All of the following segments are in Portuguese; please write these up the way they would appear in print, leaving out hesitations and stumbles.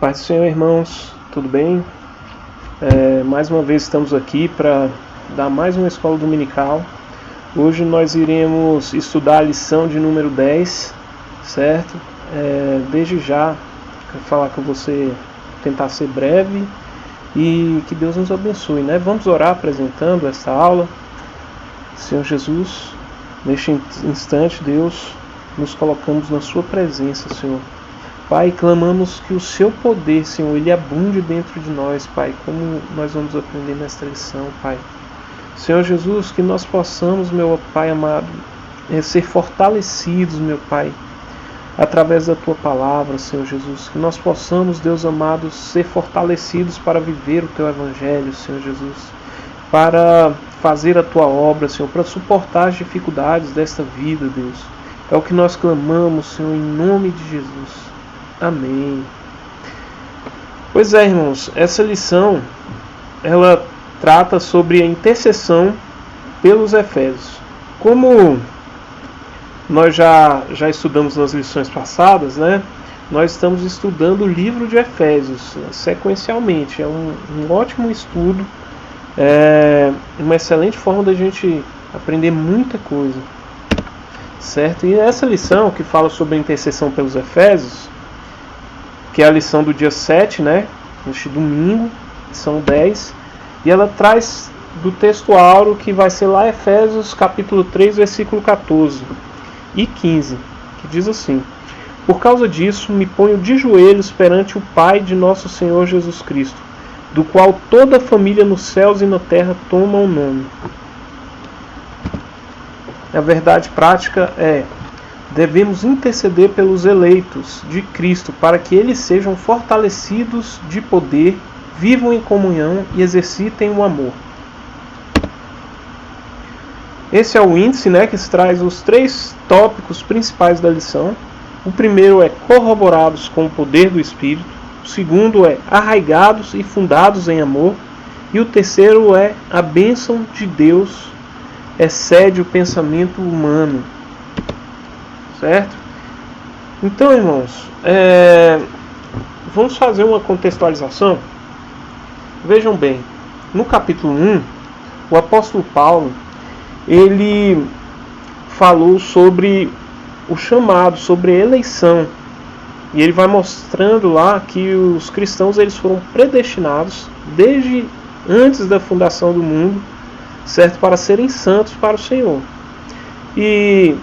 Paz do Senhor, irmãos, tudo bem? Mais uma vez estamos aqui para dar mais uma escola dominical. Hoje nós iremos estudar a lição de número 10, certo? Desde já, quero falar com você, tentar ser breve e que Deus nos abençoe, né? Vamos orar apresentando esta aula. Senhor Jesus, neste instante, Deus, nos colocamos na sua presença, Senhor. Pai, clamamos que o seu poder, Senhor, ele abunde dentro de nós, Pai, como nós vamos aprender nesta lição, Pai. Senhor Jesus, que nós possamos, meu Pai amado, ser fortalecidos, meu Pai, através da tua palavra, Senhor Jesus. Que nós possamos, Deus amado, ser fortalecidos para viver o teu evangelho, Senhor Jesus. Para fazer a tua obra, Senhor, para suportar as dificuldades desta vida, Deus. É o que nós clamamos, Senhor, em nome de Jesus. Amém. Pois é, irmãos, essa lição, ela trata sobre a intercessão pelos Efésios. Como nós já estudamos nas lições passadas, né? Nós estamos estudando o livro de Efésios sequencialmente. É um ótimo estudo, uma excelente forma da gente aprender muita coisa, certo? E essa lição que fala sobre a intercessão pelos Efésios, que é a lição do dia 7, né? Neste domingo, lição 10, e ela traz do texto áureo que vai ser lá Efésios capítulo 3, versículo 14 e 15, que diz assim: Por causa disso, me ponho de joelhos perante o Pai de nosso Senhor Jesus Cristo, do qual toda a família nos céus e na terra toma o nome. A verdade prática é: devemos interceder pelos eleitos de Cristo para que eles sejam fortalecidos de poder, vivam em comunhão e exercitem o amor. Esse é o índice, né, que traz os 3 tópicos principais da lição. O primeiro é corroborados com o poder do Espírito. O segundo é arraigados e fundados em amor. E o terceiro é a bênção de Deus excede o pensamento humano. Certo? Então, irmãos, vamos fazer uma contextualização. Vejam bem, no capítulo 1, o apóstolo Paulo, ele falou sobre o chamado, sobre a eleição. E ele vai mostrando lá que os cristãos eles foram predestinados desde antes da fundação do mundo, certo? Para serem santos para o Senhor. E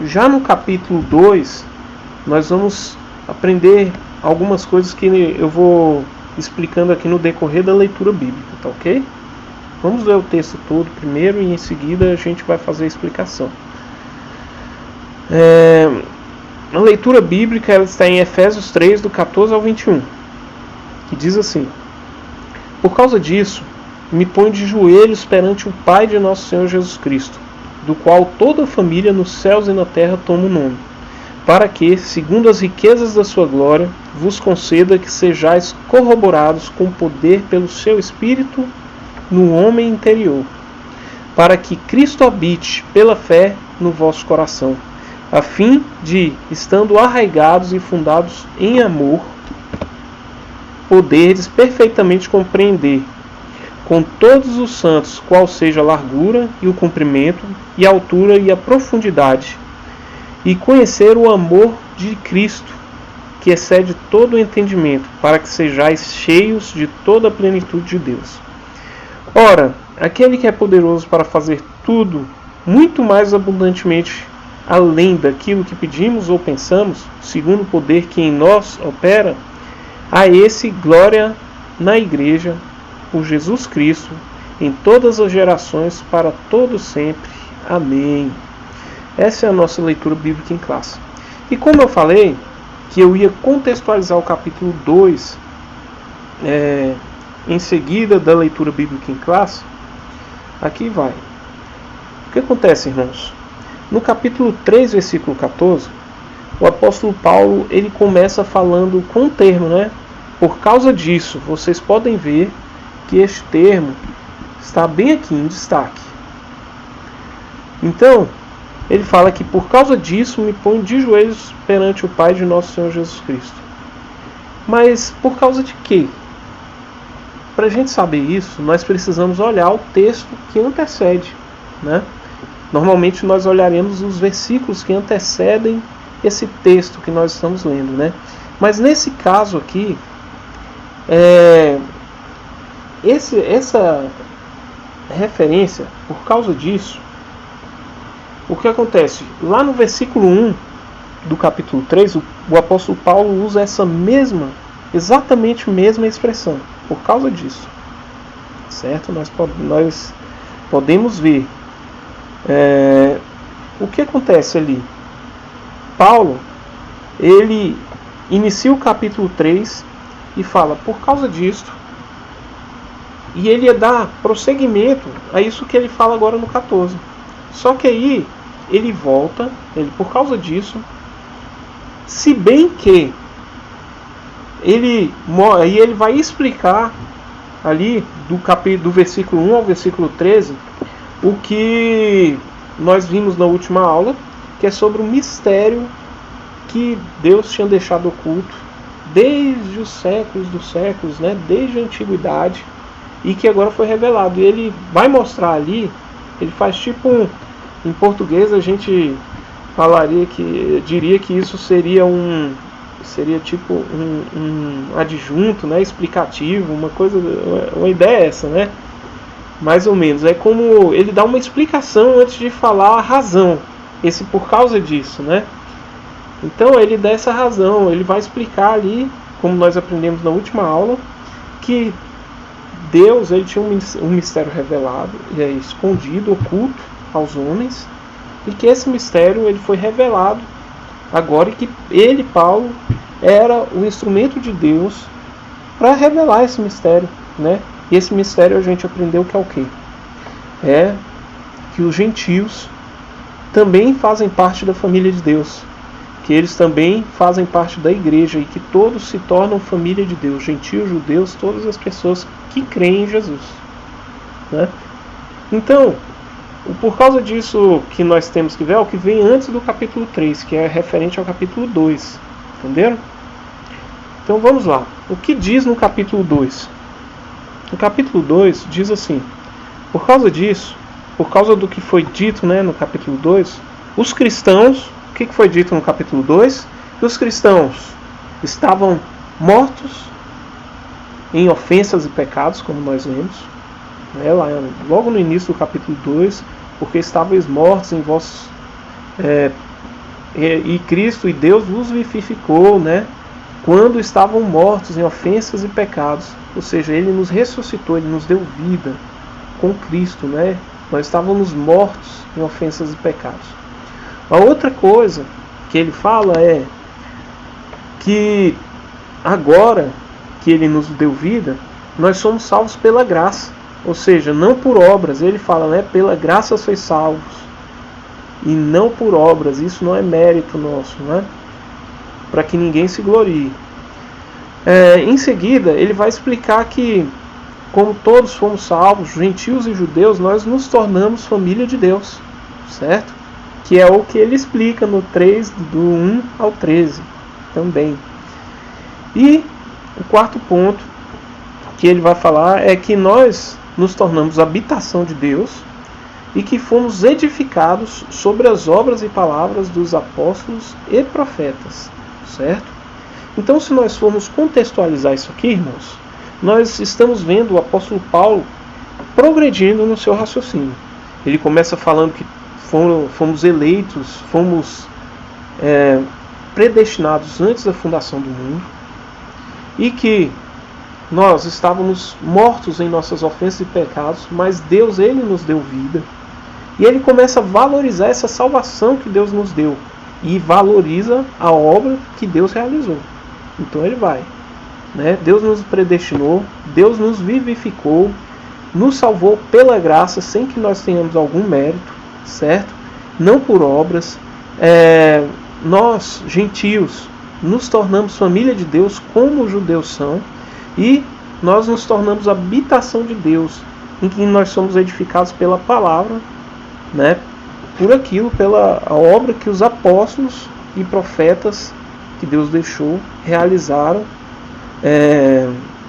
já no capítulo 2, nós vamos aprender algumas coisas que eu vou explicando aqui no decorrer da leitura bíblica, tá ok? Vamos ler o texto todo primeiro e em seguida a gente vai fazer a explicação. A leitura bíblica ela está em Efésios 3, do 14 ao 21, que diz assim: Por causa disso, me ponho de joelhos perante o Pai de nosso Senhor Jesus Cristo, do qual toda a família nos céus e na terra toma o nome, para que, segundo as riquezas da sua glória, vos conceda que sejais corroborados com poder pelo seu Espírito no homem interior, para que Cristo habite pela fé no vosso coração, a fim de, estando arraigados e fundados em amor, poderdes perfeitamente compreender com todos os santos qual seja a largura e o comprimento, e a altura e a profundidade, e conhecer o amor de Cristo, que excede todo o entendimento, para que sejais cheios de toda a plenitude de Deus. Ora, aquele que é poderoso para fazer tudo, muito mais abundantemente, além daquilo que pedimos ou pensamos, segundo o poder que em nós opera, a esse glória na Igreja, por Jesus Cristo, em todas as gerações, para todo sempre. Amém. Essa é a nossa leitura bíblica em classe. E como eu falei, que eu ia contextualizar o capítulo 2 em seguida da leitura bíblica em classe, aqui vai. O que acontece, irmãos? No capítulo 3, versículo 14, o apóstolo Paulo ele começa falando com um termo, né? Por causa disso, vocês podem ver que este termo está bem aqui em destaque. Então, ele fala que por causa disso me ponho de joelhos perante o Pai de nosso Senhor Jesus Cristo. Mas por causa de quê? Para a gente saber isso, nós precisamos olhar o texto que antecede, né? Normalmente nós olharemos os versículos que antecedem esse texto que nós estamos lendo, né? Mas nesse caso aqui, essa referência, por causa disso, o que acontece? Lá no versículo 1 do capítulo 3, o apóstolo Paulo usa exatamente a mesma expressão, por causa disso. Certo? Nós podemos ver o que acontece ali. Paulo, ele inicia o capítulo 3 e fala, por causa disso, e ele dá prosseguimento a isso que ele fala agora no 14. Só que aí ele volta, por causa disso, se bem que ele vai explicar ali do versículo 1 ao versículo 13 o que nós vimos na última aula, que é sobre o mistério que Deus tinha deixado oculto desde os séculos dos séculos, né? Desde a antiguidade, e que agora foi revelado. E ele vai mostrar ali, ele faz tipo em português a gente diria que isso seria tipo um adjunto, né, explicativo, uma ideia essa, né? Mais ou menos. É como ele dá uma explicação antes de falar a razão. Esse por causa disso, né? Então ele dá essa razão, ele vai explicar ali, como nós aprendemos na última aula, que Deus ele tinha um mistério revelado, escondido, oculto aos homens, e que esse mistério ele foi revelado agora, e que ele, Paulo, era o instrumento de Deus para revelar esse mistério, né? E esse mistério a gente aprendeu que é o quê? É que os gentios também fazem parte da família de Deus, que eles também fazem parte da igreja, e que todos se tornam família de Deus, gentios, judeus, todas as pessoas que creem em Jesus, né? Então, por causa disso que nós temos que ver é o que vem antes do capítulo 3, que é referente ao capítulo 2. Entenderam? Então vamos lá. O que diz no capítulo 2? No capítulo 2 diz assim: por causa disso, por causa do que foi dito, né, no capítulo 2, os cristãos, o que foi dito no capítulo 2? Que os cristãos estavam mortos em ofensas e pecados, como nós lemos, né, logo no início do capítulo 2, porque estáveis mortos em vossos... e Cristo e Deus vos vivificou, né, quando estavam mortos em ofensas e pecados. Ou seja, Ele nos ressuscitou, Ele nos deu vida com Cristo, né? Nós estávamos mortos em ofensas e pecados. A outra coisa que ele fala é que agora que Ele nos deu vida, nós somos salvos pela graça. Ou seja, não por obras. Ele fala, né, pela graça sois salvos, e não por obras. Isso não é mérito nosso, né? Para que ninguém se glorie. Em seguida, ele vai explicar que, como todos fomos salvos, gentios e judeus, nós nos tornamos família de Deus, certo? Que é o que ele explica no 3, do 1 ao 13 também. E o quarto ponto que ele vai falar é que nós nos tornamos habitação de Deus e que fomos edificados sobre as obras e palavras dos apóstolos e profetas, certo? Então, se nós formos contextualizar isso aqui, irmãos, nós estamos vendo o apóstolo Paulo progredindo no seu raciocínio. Ele começa falando que fomos eleitos, fomos predestinados antes da fundação do mundo, e que nós estávamos mortos em nossas ofensas e pecados, mas Deus, Ele nos deu vida. E ele começa a valorizar essa salvação que Deus nos deu, e valoriza a obra que Deus realizou. Então ele vai, né? Deus nos predestinou, Deus nos vivificou, nos salvou pela graça, sem que nós tenhamos algum mérito, certo? Não por obras. Nós, gentios, nos tornamos família de Deus como os judeus são, e nós nos tornamos habitação de Deus, em que nós somos edificados pela palavra, né? Por aquilo, pela a obra que os apóstolos e profetas que Deus deixou realizaram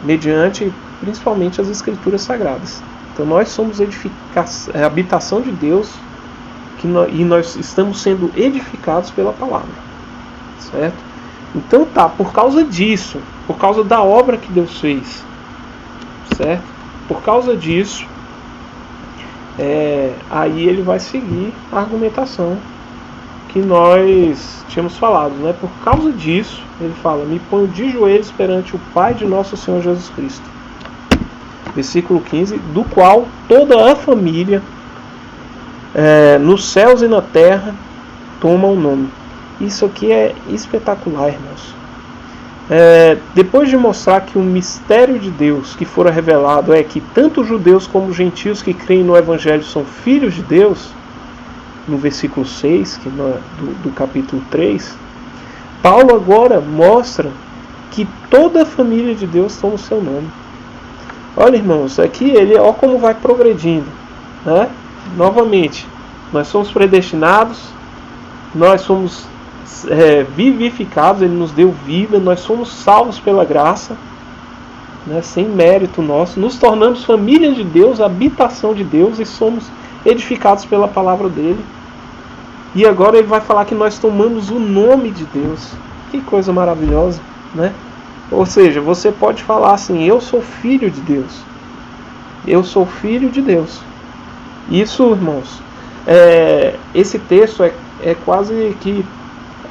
mediante principalmente as Escrituras Sagradas. Então nós somos a habitação de Deus e nós estamos sendo edificados pela palavra, certo? Então por causa disso, por causa da obra que Deus fez, certo? Por causa disso, aí ele vai seguir a argumentação que nós tínhamos falado, né? Por causa disso, ele fala: me ponho de joelhos perante o Pai de nosso Senhor Jesus Cristo. Versículo 15: do qual toda a família, nos céus e na terra, toma o nome. Isso aqui é espetacular, irmãos. Depois de mostrar que o mistério de Deus que fora revelado é que tanto judeus como gentios que creem no Evangelho são filhos de Deus, no versículo 6 do capítulo 3, Paulo agora mostra que toda a família de Deus toma o seu nome. Olha, irmãos, aqui olha como vai progredindo, né? Novamente, nós somos predestinados, nós somos vivificados, ele nos deu vida, nós somos salvos pela graça, né, sem mérito nosso, nos tornamos família de Deus, habitação de Deus, e somos edificados pela palavra dele. E agora ele vai falar que nós tomamos o nome de Deus. Que coisa maravilhosa, né? Ou seja, você pode falar assim: eu sou filho de Deus. Eu sou filho de Deus. Isso, irmãos, esse texto é quase que,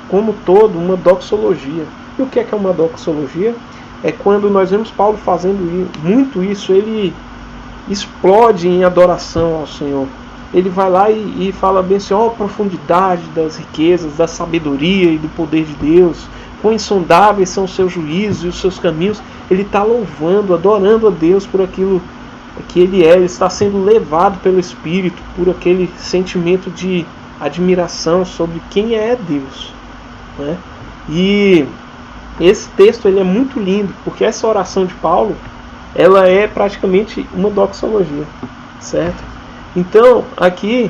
como todo, uma doxologia. E o que é uma doxologia? É quando nós vemos Paulo fazendo muito isso, ele explode em adoração ao Senhor. Ele vai lá e fala bem assim: ó, a profundidade das riquezas, da sabedoria e do poder de Deus, quão insondáveis são os seus juízos e os seus caminhos. Ele está louvando, adorando a Deus por aquilo que ele é. Ele está sendo levado pelo Espírito por aquele sentimento de admiração sobre quem é Deus, né? E esse texto ele é muito lindo, porque essa oração de Paulo, ela é praticamente uma doxologia, certo? Então, aqui,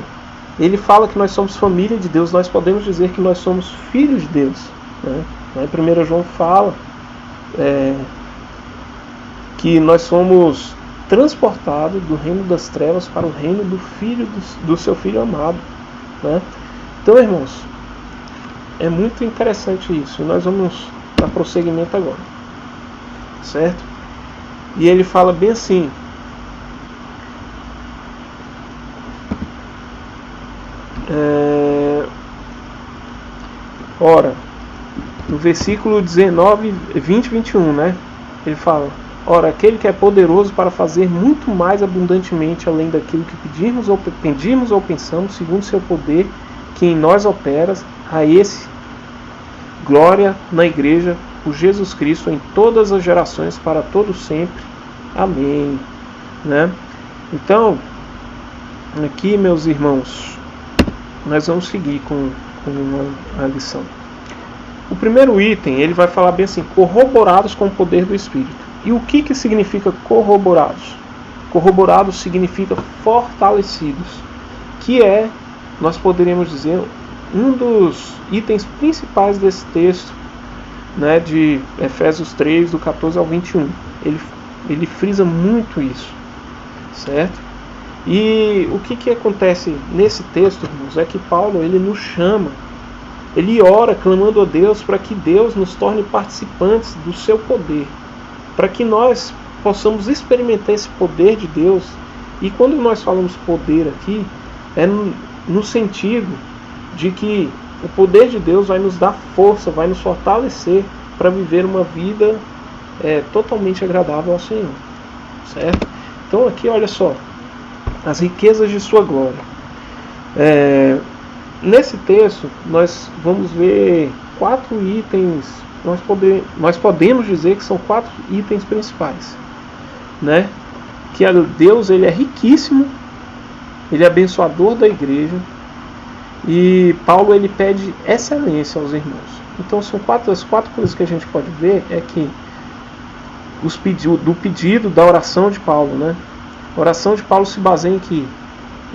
ele fala que nós somos família de Deus, nós podemos dizer que nós somos filhos de Deus, né? Em 1 João fala que nós somos transportados do reino das trevas para o reino do seu Filho amado, né? Então, irmãos, é muito interessante isso, e nós vamos dar prosseguimento agora, certo? E ele fala bem assim: ora, no versículo 19, 20 e 21, né? Ele fala: ora, aquele que é poderoso para fazer muito mais abundantemente além daquilo que pedimos ou pensamos, segundo seu poder que em nós opera, a esse glória na igreja por Jesus Cristo em todas as gerações, para todos sempre. Amém, né? Então, aqui, meus irmãos, nós vamos seguir com a lição. O primeiro item, ele vai falar bem assim: corroborados com o poder do Espírito. E o que significa corroborados? Corroborados significa fortalecidos, que nós poderíamos dizer, um dos itens principais desse texto, né, de Efésios 3, do 14 ao 21. Ele frisa muito isso, certo? E o que acontece nesse texto, irmãos, é que Paulo, ele nos chama, ele ora clamando a Deus para que Deus nos torne participantes do seu poder, para que nós possamos experimentar esse poder de Deus. E quando nós falamos poder aqui, é no sentido de que o poder de Deus vai nos dar força, vai nos fortalecer para viver uma vida totalmente agradável ao Senhor, certo? Então aqui, olha só, as riquezas de sua glória. Nesse texto nós vamos ver 4 itens, nós podemos dizer que são 4 itens principais, né? Que Deus, ele é riquíssimo, ele é abençoador da igreja, e Paulo, ele pede excelência aos irmãos. Então são as 4 coisas que a gente pode ver, é que do pedido da oração de Paulo, né? A oração de Paulo se baseia em que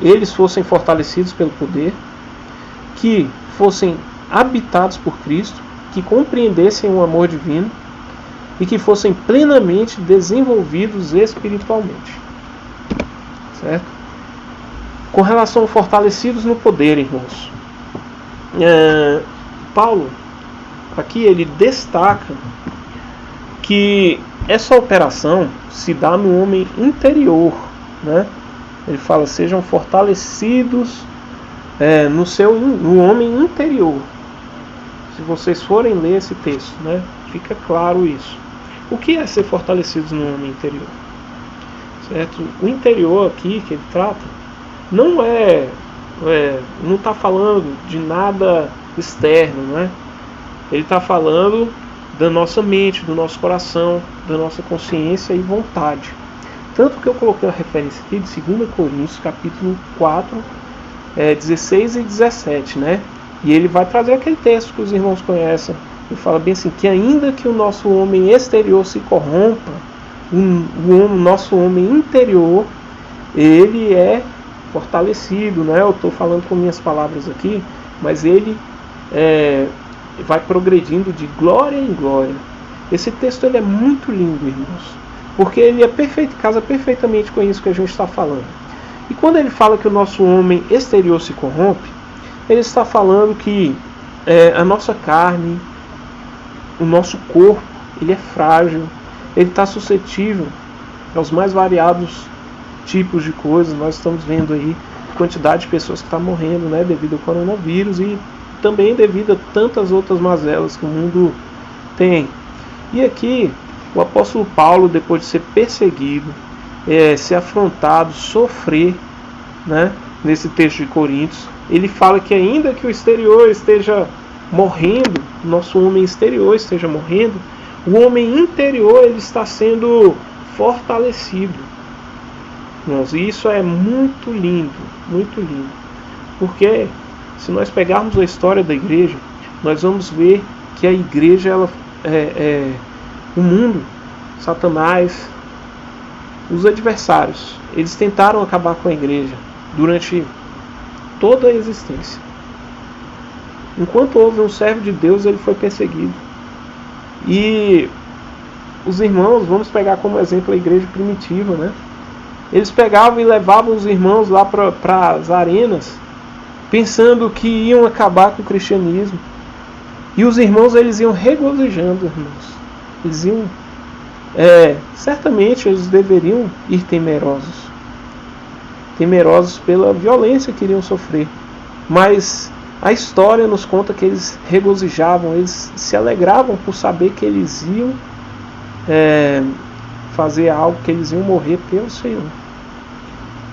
eles fossem fortalecidos pelo poder, que fossem habitados por Cristo, que compreendessem o amor divino, e que fossem plenamente desenvolvidos espiritualmente. Certo? Com relação a fortalecidos no poder, irmãos, Paulo, aqui ele destaca que essa operação se dá no homem interior, né? Ele fala, sejam fortalecidos no homem interior. Se vocês forem ler esse texto, né, fica claro isso. O que é ser fortalecidos no homem interior? Certo? O interior aqui que ele trata não não está falando de nada externo, né? Ele está falando da nossa mente, do nosso coração, da nossa consciência e vontade. Tanto que eu coloquei a referência aqui de 2 Coríntios, capítulo 4, 16 e 17, né? E ele vai trazer aquele texto que os irmãos conhecem. Ele fala bem assim, que ainda que o nosso homem exterior se corrompa, o nosso homem interior, ele é fortalecido, né? Eu estou falando com minhas palavras aqui, mas ele vai progredindo de glória em glória. Esse texto ele é muito lindo, irmãos, porque ele casa perfeitamente com isso que a gente está falando. E quando ele fala que o nosso homem exterior se corrompe, ele está falando que a nossa carne, o nosso corpo, ele é frágil, ele está suscetível aos mais variados tipos de coisas. Nós estamos vendo aí a quantidade de pessoas que estão morrendo, né, devido ao coronavírus e também devido a tantas outras mazelas que o mundo tem. E aqui o apóstolo Paulo, depois de ser perseguido, ser afrontado, sofrer, né, nesse texto de Coríntios, ele fala que ainda que o exterior esteja morrendo, nosso homem exterior esteja morrendo, o homem interior ele está sendo fortalecido. E isso é muito lindo, porque se nós pegarmos a história da igreja, nós vamos ver que a igreja, o mundo, Satanás, os adversários, eles tentaram acabar com a igreja durante toda a existência. Enquanto houve um servo de Deus, ele foi perseguido. E os irmãos, vamos pegar como exemplo a igreja primitiva, né? Eles pegavam e levavam os irmãos lá para as arenas, pensando que iam acabar com o cristianismo. E os irmãos, eles iam regozijando, irmãos. Eles iam, certamente eles deveriam ir temerosos pela violência que iriam sofrer. Mas a história nos conta que eles regozijavam, eles se alegravam por saber que eles iam fazer algo, que eles iam morrer pelo Senhor.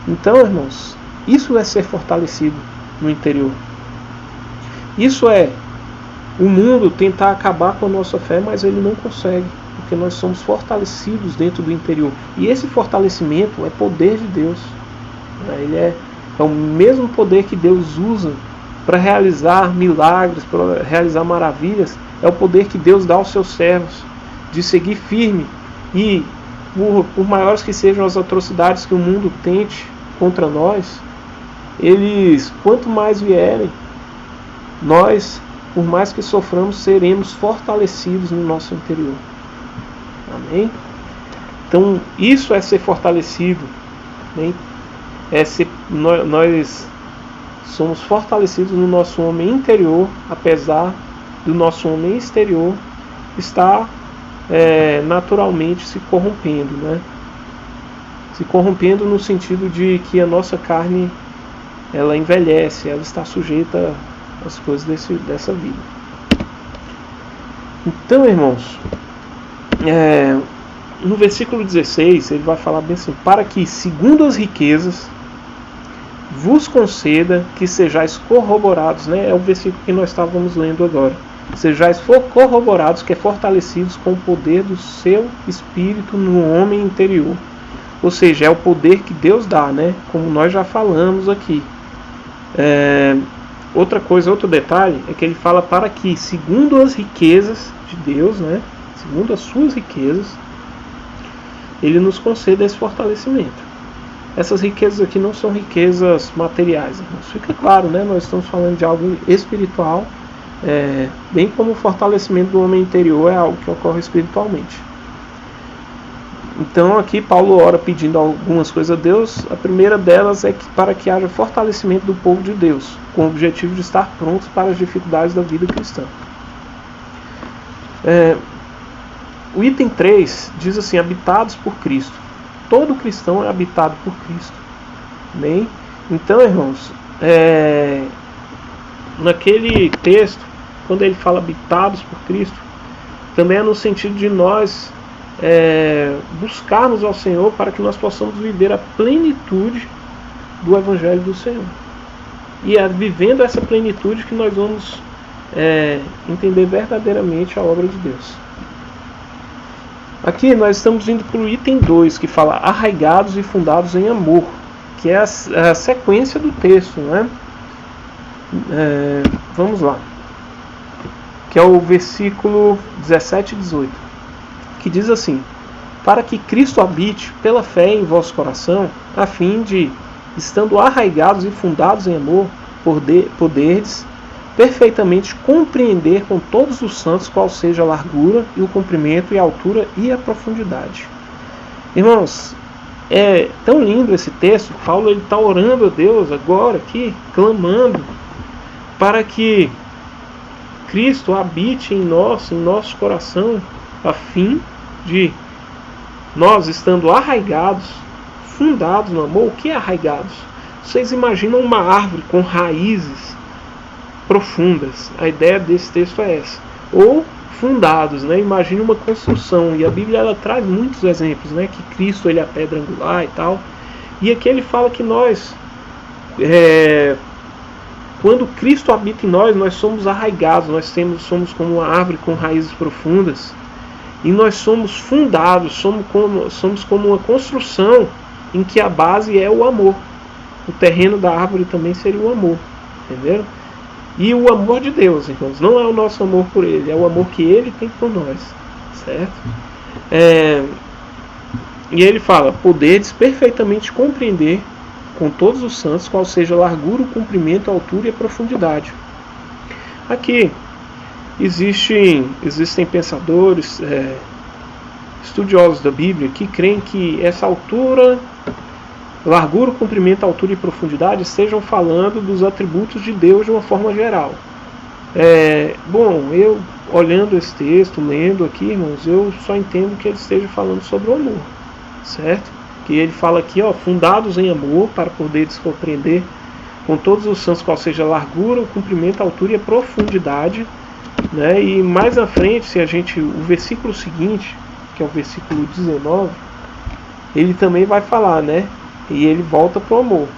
Então, irmãos, isso é ser fortalecido no interior. Isso é o mundo tentar acabar com a nossa fé, mas ele não consegue, porque nós somos fortalecidos dentro do interior. E esse fortalecimento é poder de Deus. Ele é o mesmo poder que Deus usa para realizar milagres, para realizar maravilhas. É o poder que Deus dá aos seus servos de seguir firme. E por maiores que sejam as atrocidades que o mundo tente contra nós, eles, quanto mais vierem, nós, por mais que soframos, seremos fortalecidos no nosso interior. Amém? Então, isso é ser fortalecido. Amém? Nós somos fortalecidos no nosso homem interior, apesar do nosso homem exterior estar naturalmente se corrompendo, né? Se corrompendo no sentido de que a nossa carne, ela envelhece, ela está sujeita às coisas dessa vida. Então, irmãos, no versículo 16 ele vai falar bem assim: para que, segundo as riquezas, vos conceda que sejais corroborados, né? É o versículo que nós estávamos lendo agora. Sejais corroborados, que é fortalecidos com o poder do seu Espírito no homem interior. Ou seja, é o poder que Deus dá, né? Como nós já falamos aqui. Outro detalhe é que ele fala para que, segundo as riquezas de Deus, né? Segundo as suas riquezas, ele nos conceda esse fortalecimento. Essas riquezas aqui não são riquezas materiais, irmãos. Fica claro, né? Nós estamos falando de algo espiritual, bem como o fortalecimento do homem interior é algo que ocorre espiritualmente. Então aqui Paulo ora pedindo algumas coisas a Deus. A primeira delas é que para que haja fortalecimento do povo de Deus, com o objetivo de estar prontos para as dificuldades da vida cristã. O item 3 diz assim: habitados por Cristo. Todo cristão é habitado por Cristo. Bem, então, irmãos, naquele texto, quando ele fala habitados por Cristo, também é no sentido de nós buscarmos ao Senhor para que nós possamos viver a plenitude do Evangelho do Senhor. E é vivendo essa plenitude que nós vamos entender verdadeiramente a obra de Deus. Aqui nós estamos indo para o item 2, que fala arraigados e fundados em amor, que é a sequência do texto, né? Vamos lá, que é o versículo 17 e 18, que diz assim: para que Cristo habite pela fé em vosso coração, a fim de, estando arraigados e fundados em amor, poderdes perfeitamente compreender com todos os santos qual seja a largura e o comprimento e a altura e a profundidade. Irmãos, é tão lindo esse texto. Paulo está orando a Deus agora aqui, clamando para que Cristo habite em nosso coração, a fim de nós, estando arraigados, fundados no amor. O que é arraigados? Vocês imaginam uma árvore com raízes profundas. A ideia desse texto é essa. Ou fundados, né? Imagine uma construção. E a Bíblia ela traz muitos exemplos, né? Que Cristo ele é a pedra angular e tal. E aqui ele fala que nós, quando Cristo habita em nós somos arraigados. Nós somos como uma árvore com raízes profundas. E nós somos fundados. Somos como uma construção em que a base é o amor. O terreno da árvore também seria o amor. Entenderam? E o amor de Deus, irmãos, não é o nosso amor por Ele, é o amor que Ele tem por nós, certo? E ele fala: poderes perfeitamente compreender com todos os santos qual seja a largura, o comprimento, a altura e a profundidade. Aqui existem pensadores, estudiosos da Bíblia, que creem que essa altura, largura, comprimento, altura e profundidade estejam falando dos atributos de Deus de uma forma geral. Bom, eu olhando esse texto, lendo aqui, irmãos, eu só entendo que ele esteja falando sobre o amor, certo? Que ele fala aqui, fundados em amor, para poder compreender com todos os santos qual seja a largura, o comprimento, a altura e a profundidade, né? E mais à frente, o versículo seguinte, que é o versículo 19, ele também vai falar, né? E ele volta para o amor,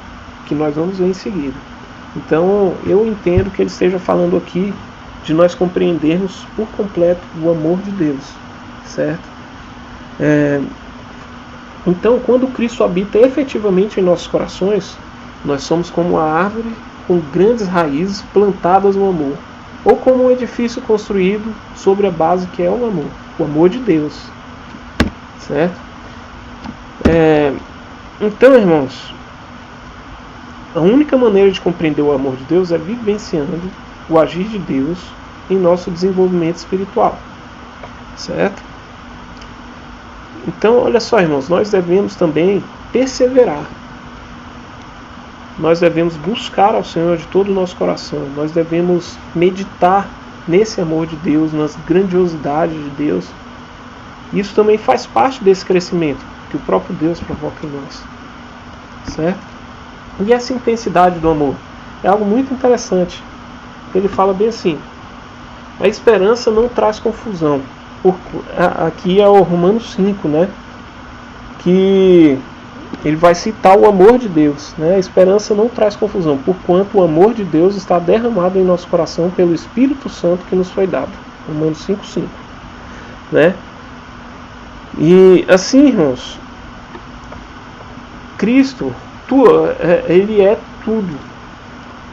que nós vamos ver em seguida. Então, eu entendo que ele esteja falando aqui de nós compreendermos por completo o amor de Deus, certo? Então, quando Cristo habita efetivamente em nossos corações, nós somos como uma árvore com grandes raízes plantadas no amor, ou como um edifício construído sobre a base que é o amor de Deus, certo? Então, irmãos, a única maneira de compreender o amor de Deus é vivenciando o agir de Deus em nosso desenvolvimento espiritual, certo? Então, olha só, irmãos, nós devemos também perseverar. Nós devemos buscar ao Senhor de todo o nosso coração. Nós devemos meditar nesse amor de Deus, nas grandiosidades de Deus. Isso também faz parte desse crescimento que o próprio Deus provoca em nós, certo? E essa intensidade do amor é algo muito interessante. Ele fala bem assim: a esperança não traz confusão. Aqui é o Romanos 5, né? Que ele vai citar o amor de Deus, né? A esperança não traz confusão, porquanto o amor de Deus está derramado em nosso coração pelo Espírito Santo que nos foi dado. Romanos 5:5, né? E assim, irmãos, Cristo, Ele é tudo.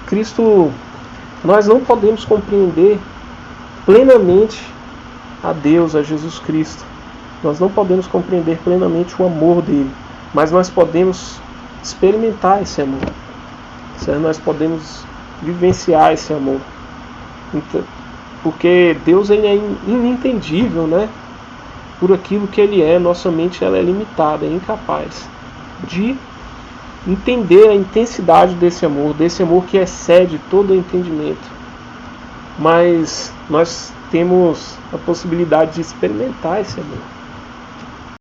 Cristo, nós não podemos compreender plenamente a Deus, a Jesus Cristo. Nós não podemos compreender plenamente o amor dele, mas nós podemos experimentar esse amor. Nós podemos vivenciar esse amor. Então, porque Deus ele é inentendível, né? por aquilo que Ele é, nossa mente ela é limitada, é incapaz de entender a intensidade desse amor que excede todo o entendimento. Mas nós temos a possibilidade de experimentar esse amor.